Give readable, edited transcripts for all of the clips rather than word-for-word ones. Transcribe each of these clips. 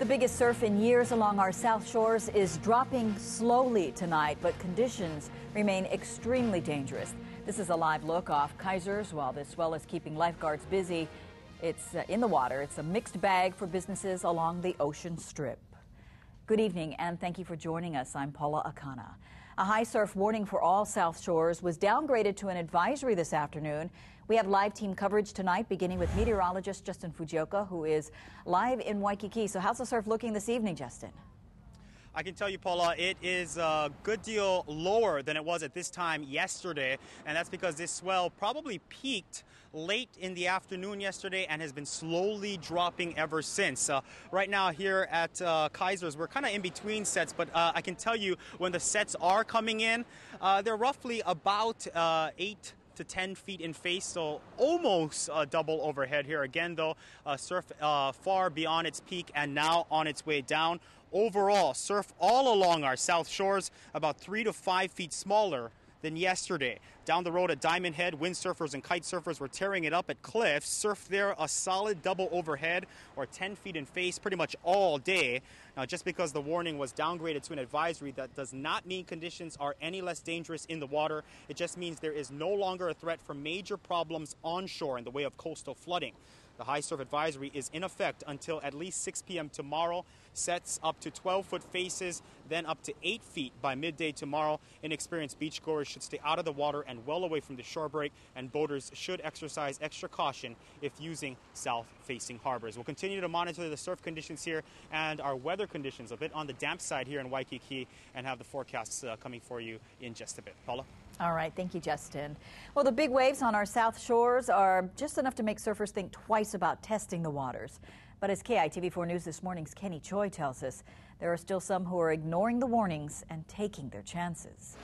The biggest surf in years along our south shores is dropping slowly tonight, but conditions remain extremely dangerous. This is a live look off Kaisers. While this swell is keeping lifeguards busy, it's in the water. It's a mixed bag for businesses along the ocean strip. Good evening and thank you for joining us. I'm Paula Akana. A high surf warning for all South Shores was downgraded to an advisory this afternoon. We have live team coverage tonight, beginning with meteorologist Justin Fujioka, who is live in Waikiki. So how's the surf looking this evening, Justin? I can tell you, Paula, it is a good deal lower than it was at this time yesterday, and that's because this swell probably peaked late in the afternoon yesterday and has been slowly dropping ever since. Right now here at Kaisers, we're kind of in between sets, but I can tell you when the sets are coming in, they're roughly about 8 to 10 feet in face, so almost double overhead here. Again, though, surf far beyond its peak and now on its way down. Overall, surf all along our south shores about 3 to 5 feet smaller than yesterday. Down the road at Diamond Head, windsurfers and kite surfers were tearing it up at Cliffs. Surf there a solid double overhead or 10 feet in face pretty much all day. Now, just because the warning was downgraded to an advisory, that does not mean conditions are any less dangerous in the water. It just means there is no longer a threat for major problems onshore in the way of coastal flooding. The high surf advisory is in effect until at least 6 p.m. tomorrow. Sets up to 12-foot faces, then up to 8 feet by midday tomorrow. Inexperienced beachgoers should stay out of the water and well away from the shore break, and boaters should exercise extra caution if using south-facing harbors. We'll continue to monitor the surf conditions here and our weather conditions a bit on the damp side here in Waikiki, and have the forecasts coming for you in just a bit. Paula? All right. Thank you, Justin. Well, the big waves on our south shores are just enough to make surfers think twice about testing the waters. But as KITV4 News This Morning's Kenny Choi tells us, there are still some who are ignoring the warnings and taking their chances.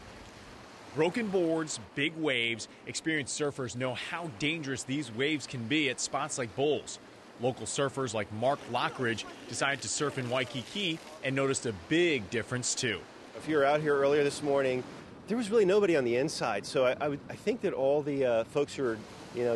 Broken boards, big waves. Experienced surfers know how dangerous these waves can be at spots like Bowls. Local surfers like Mark Lockridge decided to surf in Waikiki and noticed a big difference, too. If you were out here earlier this morning, there was really nobody on the inside, so I think that all the folks who are,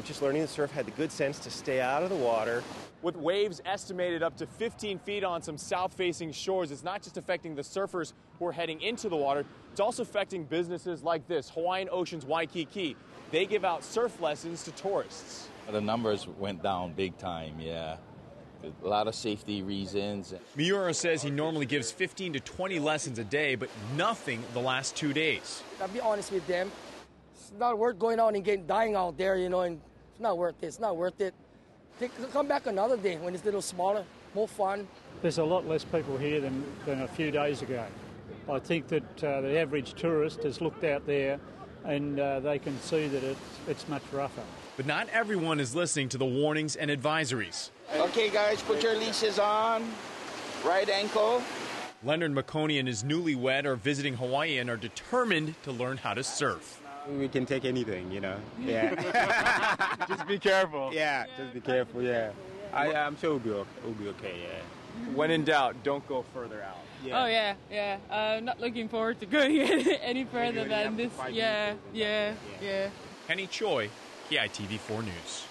just learning to surf had the good sense to stay out of the water. With waves estimated up to 15 feet on some south-facing shores, it's not just affecting the surfers who are heading into the water, it's also affecting businesses like this, Hawaiian Oceans Waikiki. They give out surf lessons to tourists. The numbers went down big time, yeah. A lot of safety reasons. Miura says he normally gives 15 to 20 lessons a day, but nothing the last 2 days. I'll be honest with them. It's not worth going out and dying out there, and it's not worth it. It's not worth it. They come back another day when it's a little smaller, more fun. There's a lot less people here than a few days ago. I think that the average tourist has looked out there and they can see that it's much rougher. But not everyone is listening to the warnings and advisories. Okay, guys, put your leashes on. Right ankle. Leonard McConey and his newlywed are visiting Hawaii and are determined to learn how to surf. We can take anything, Yeah. Just be careful. Yeah, just be careful, yeah. I'm sure we'll be okay, yeah. When in doubt, don't go further out. Yeah. Oh, yeah. I'm not looking forward to going any further than this. Yeah. Kenny Choi, KITV4 News.